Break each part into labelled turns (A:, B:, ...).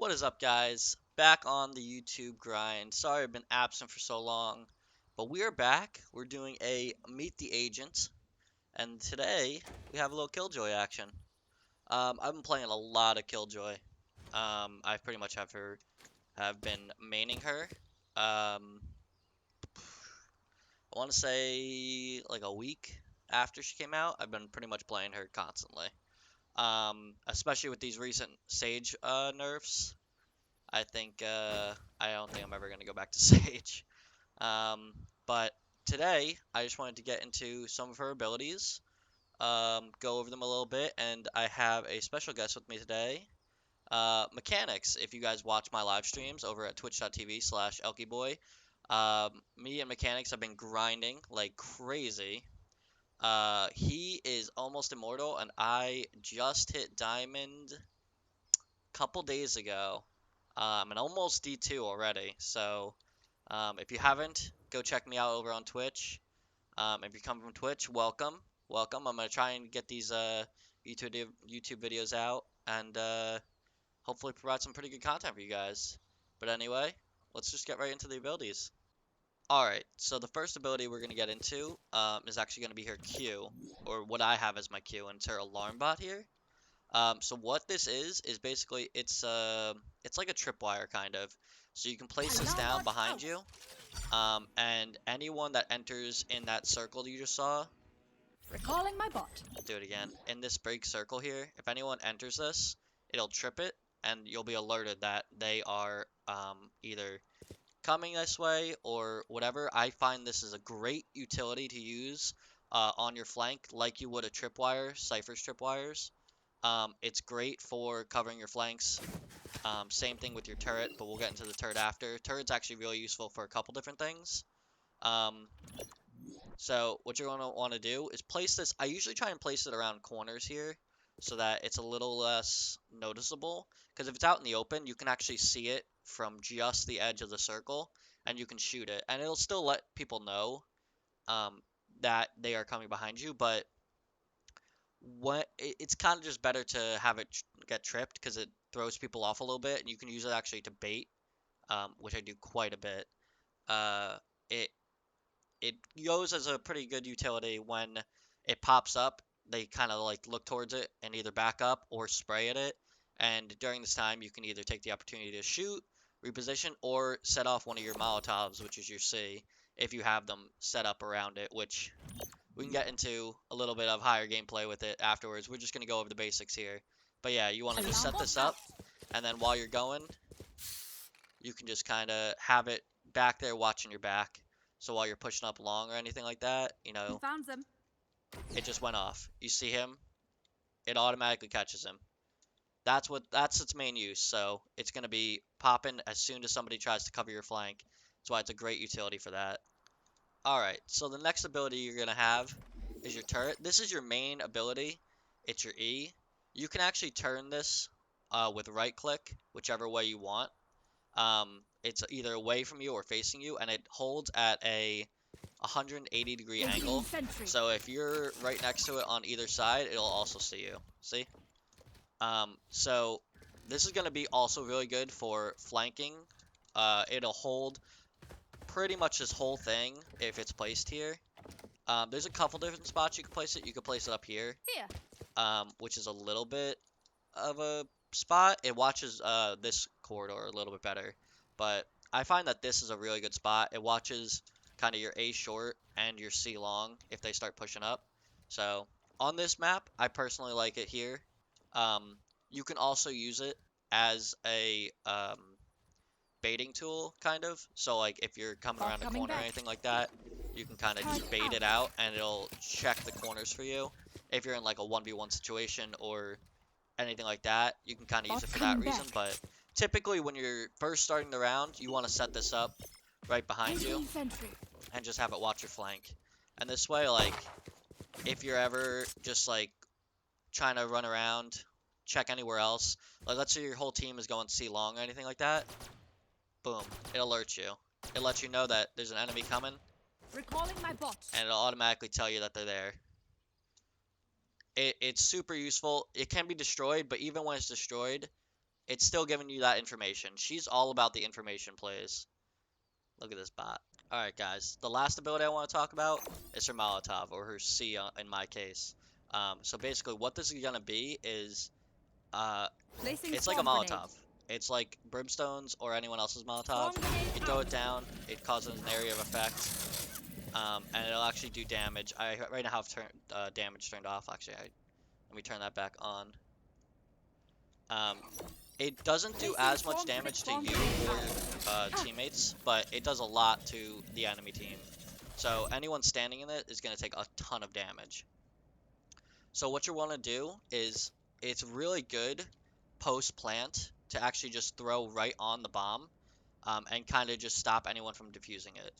A: What is up, guys? Back on the YouTube grind. Sorry I've been absent for so long, but we are back. We're doing a Meet the Agent, and today we have a little Killjoy action. I've been playing a lot of Killjoy. I pretty much have been maining her. I want to say like a week after she came out. I've been pretty much playing her constantly. Especially with these recent Sage nerfs. I don't think I'm ever gonna go back to Sage. Um, but today I just wanted to get into some of her abilities, go over them a little bit, and I have a special guest with me today. Mechanics, if you guys watch my live streams over at twitch.tv/elkyboy, me and Mechanics have been grinding like crazy. He is almost immortal, and I just hit diamond a couple days ago. And almost D2 already. So if you haven't, go check me out over on Twitch. If you come from Twitch, welcome, welcome. I'm gonna try and get these YouTube videos out and hopefully provide some pretty good content for you guys. But anyway, let's just get right into the abilities. Alright, so the first ability we're going to get into is actually going to be her Q, or what I have as my Q, and it's her alarm bot here. So what this is basically it's like a tripwire kind of. So you can place this down behind you, and anyone that enters in that circle that you just saw,
B: Recalling my bot.
A: do it again, in this break circle here, if anyone enters this, it'll trip it, and you'll be alerted that they are either coming this way or whatever. I find this is a great utility to use on your flank, like you would a tripwire, Cypher's tripwires. It's great for covering your flanks. Same thing with your turret, but we'll get into the turret after. Turret's actually really useful for a couple different things. So what you're going to want to do is place this. I usually try and place it around corners here so that it's a little less noticeable. Because if it's out in the open, you can actually see it from just the edge of the circle, and you can shoot it. And it'll still let people know that they are coming behind you, but it's kind of just better to have it get tripped because it throws people off a little bit, and you can use it actually to bait, which I do quite a bit. Uh, it it goes as a pretty good utility when it pops up. They kind of like look towards it and either back up or spray at it. And during this time, you can either take the opportunity to shoot, reposition, or set off one of your Molotovs, which is your C, if you have them set up around it, which we can get into a little bit of higher gameplay with it afterwards. We're just going to go over the basics here. But yeah, you want to just set this up, and then while you're going, you can just kind of have it back there watching your back. So while you're pushing up long or anything like that, you know,
B: Found them.
A: it just went off. You see him, it automatically catches him. That's its main use. So it's going to be popping as soon as somebody tries to cover your flank. That's why it's a great utility for that. Alright, so the next ability you're going to have is your turret. This is your main ability. It's your E. You can actually turn this with right click, whichever way you want. It's either away from you or facing you, and it holds at a 180-degree angle. So if you're right next to it on either side, it'll also see you. See? So this is going to be also really good for flanking. It'll hold pretty much this whole thing if it's placed here. There's a couple different spots you can place it. You can place it up here, which is a little bit of a spot. It watches this corridor a little bit better, but I find that this is a really good spot. It watches kind of your A short and your C long if they start pushing up. So on this map, I personally like it here. You can also use it as a baiting tool, kind of. So like if you're coming around a corner or anything like that, you can kind of just bait it out and it'll check the corners for you. If you're in like a 1v1 situation or anything like that, you can kind of use it for that reason. But typically when you're first starting the round, you want to set this up right behind you and just have it watch your flank. And this way, like, if you're ever just like trying to run around, check anywhere else, like let's say your whole team is going C long or anything like that, boom, it alerts you. It lets you know that there's an enemy coming,
B: Recalling my bot.
A: and it'll automatically tell you that they're there. It's super useful. It can be destroyed, but even when it's destroyed, it's still giving you that information. She's all about the information plays. Look at this bot. Alright, guys. The last ability I want to talk about is her Molotov, or her C in my case. So basically, what this is going to be is, uh,
B: Placing
A: it's like a
B: swarm grenade.
A: Molotov. It's like Brimstone's or anyone else's Molotov.
B: Swarm grenade
A: You throw
B: out.
A: it down, it causes an area of effect, and it'll actually do damage. I right now have damage turned off. Actually, let me turn that back on. Um, it doesn't do
B: Placing
A: as much damage to
B: swarm
A: you
B: grenade
A: or
B: out.
A: your teammates, but it does a lot to the enemy team. So anyone standing in it is going to take a ton of damage. So what you want to do is, it's really good post plant to actually just throw right on the bomb, and kind of just stop anyone from defusing it.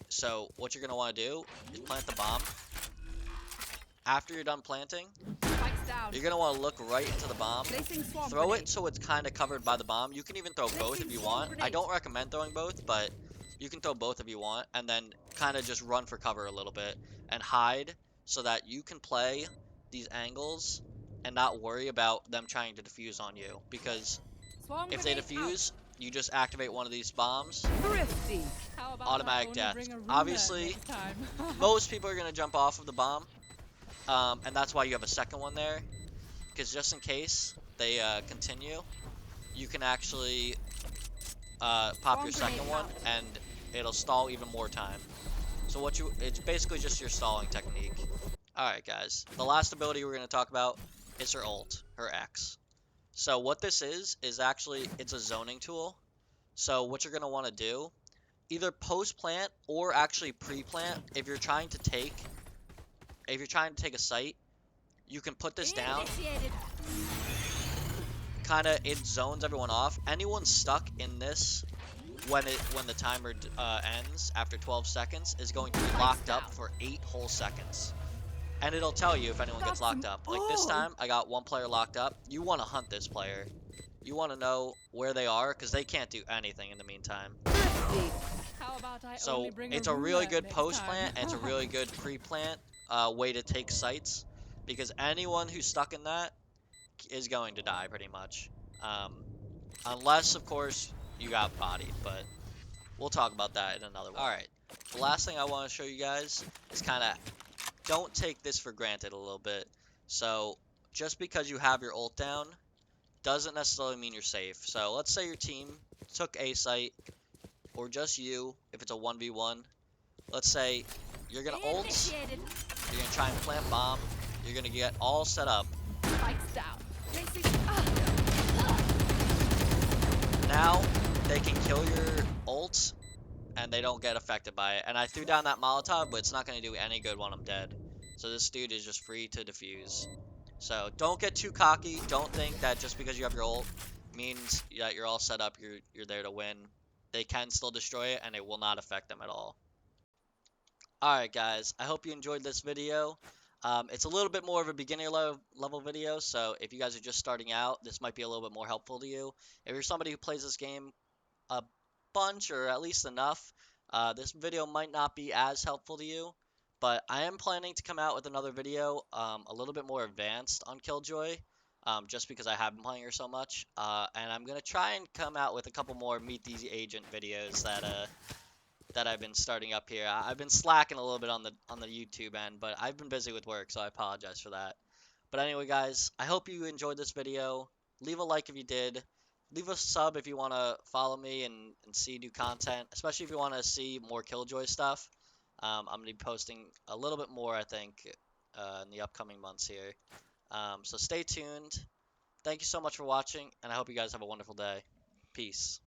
A: So what you're going to want to do is plant the bomb. After you're done planting,
B: Spikes down.
A: you're going to want to look right into the bomb.
B: Placing swarm
A: Throw
B: grenade.
A: it so it's kind of covered by the bomb. You can even throw both if you want. I don't recommend throwing both, but you can throw both if you want, and then kind of just run for cover a little bit and hide so that you can play these angles and not worry about them trying to defuse on you. Because
B: Swarm
A: if they
B: grenade
A: defuse, you just activate one of these bombs,
B: out. Thrifty. How about
A: automatic
B: I only
A: death.
B: bring a ruler
A: Obviously,
B: next time?
A: most people are going to jump off of the bomb, and that's why you have a second one there. Because just in case they continue, you can actually pop your second one, and it'll stall even more time. So it's basically just your stalling technique. Alright guys, the last ability we're going to talk about is her ult, her X. So what this is actually, it's a zoning tool. So what you're going to want to do, either post-plant or actually pre-plant, if you're trying to take a site, you can put this down.
B: Initiated.
A: Kind of, it zones everyone off. Anyone stuck in this when the timer ends after 12 seconds is going to be locked up for 8 whole seconds. And it'll tell you if anyone gets locked up. Like this time, I got one player locked up. You want to hunt this player. You want to know where they are, because they can't do anything in the meantime.
B: How about I
A: So
B: only bring
A: it's
B: a
A: a really
B: ruler
A: good
B: next
A: post-plant,
B: time?
A: and it's a really good pre-plant way to take sites. Because anyone who's stuck in that is going to die, pretty much. Unless, of course, you got bodied, but we'll talk about that in another one. Alright, the last thing I want to show you guys is kind of, don't take this for granted a little bit. So, just because you have your ult down, doesn't necessarily mean you're safe. So, let's say your team took a site, or just you, if it's a 1v1. Let's say you're going to ult,
B: Initiated.
A: you're going to try and plant bomb, you're going to get all set up.
B: Spikes down. Placing.
A: Now, they can kill your ult, and they don't get affected by it. And I threw down that Molotov, but it's not going to do any good when I'm dead. So this dude is just free to defuse. So don't get too cocky. Don't think that just because you have your ult means that you're all set up, you're there to win. They can still destroy it, and it will not affect them at all. Alright guys, I hope you enjoyed this video. It's a little bit more of a beginner level video, so if you guys are just starting out, this might be a little bit more helpful to you. If you're somebody who plays this game a bunch, or at least enough, this video might not be as helpful to you, but I am planning to come out with another video a little bit more advanced on Killjoy, just because I have been playing her so much, and I'm going to try and come out with a couple more Meet the Agent videos that I've been starting up here. I've been slacking a little bit on the YouTube end, but I've been busy with work, so I apologize for that. But anyway, guys, I hope you enjoyed this video. Leave a like if you did. Leave a sub if you want to follow me and see new content, especially if you want to see more Killjoy stuff. I'm going to be posting a little bit more, I think, in the upcoming months here. So stay tuned. Thank you so much for watching, and I hope you guys have a wonderful day. Peace.